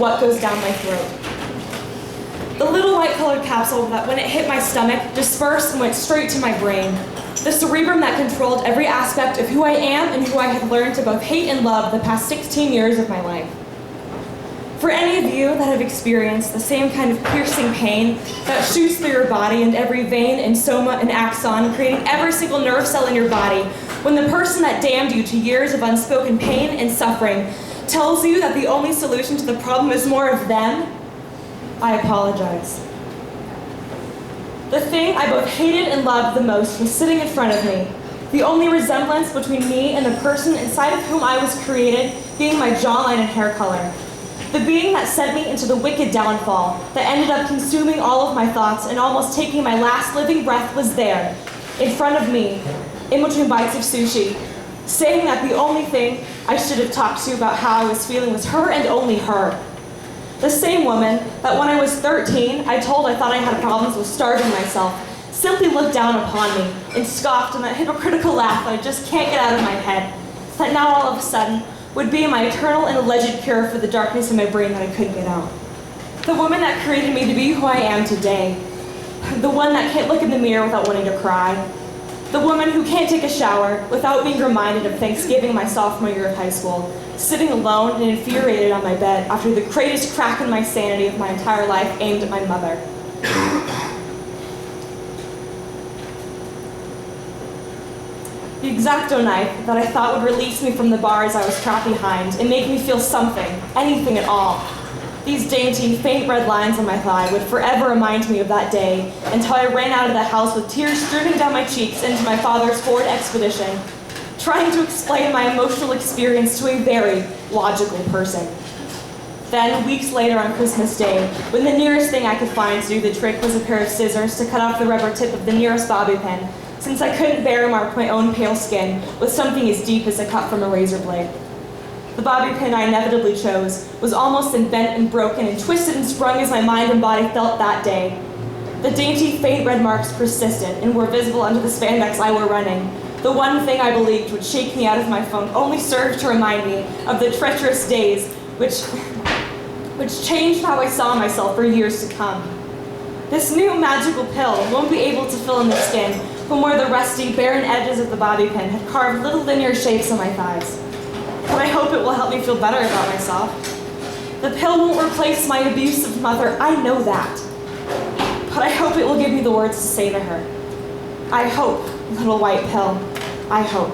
what goes down my throat. The little white-colored capsule that, when it hit my stomach, dispersed and went straight to my brain. The cerebrum that controlled every aspect of who I am and who I had learned to both hate and love the past 16 years of my life. For any of you that have experienced the same kind of piercing pain that shoots through your body and every vein and soma and axon, creating every single nerve cell in your body, when the person that damned you to years of unspoken pain and suffering tells you that the only solution to the problem is more of them, I apologize. The thing I both hated and loved the most was sitting in front of me. The only resemblance between me and the person inside of whom I was created being my jawline and hair color. The being that sent me into the wicked downfall, that ended up consuming all of my thoughts and almost taking my last living breath, was there, in front of me, in between bites of sushi, saying that the only thing I should have talked to about how I was feeling was her and only her. The same woman that when I was 13, I told I thought I had problems with starving myself, simply looked down upon me and scoffed in that hypocritical laugh that I just can't get out of my head, that now all of a sudden would be my eternal and alleged cure for the darkness in my brain that I couldn't get out. The woman that created me to be who I am today. The one that can't look in the mirror without wanting to cry. The woman who can't take a shower without being reminded of Thanksgiving my sophomore year of high school, sitting alone and infuriated on my bed after the greatest crack in my sanity of my entire life aimed at my mother. The X-Acto knife that I thought would release me from the bars I was trapped behind and make me feel something, anything at all. These dainty, faint red lines on my thigh would forever remind me of that day until I ran out of the house with tears streaming down my cheeks into my father's Ford Expedition, trying to explain my emotional experience to a very logical person. Then, weeks later on Christmas Day, when the nearest thing I could find to do the trick was a pair of scissors to cut off the rubber tip of the nearest bobby pin, since I couldn't bear to mark my own pale skin with something as deep as a cut from a razor blade. The bobby pin I inevitably chose was almost bent and broken and twisted and sprung as my mind and body felt that day. The dainty, faint red marks persisted and were visible under the spandex I wore running. The one thing I believed would shake me out of my funk only served to remind me of the treacherous days which changed how I saw myself for years to come. This new magical pill won't be able to fill in the skin from where the rusty, barren edges of the bobby pin had carved little linear shapes on my thighs. But I hope it will help me feel better about myself. The pill won't replace my abusive mother, I know that. But I hope it will give me the words to say to her. I hope, little white pill, I hope.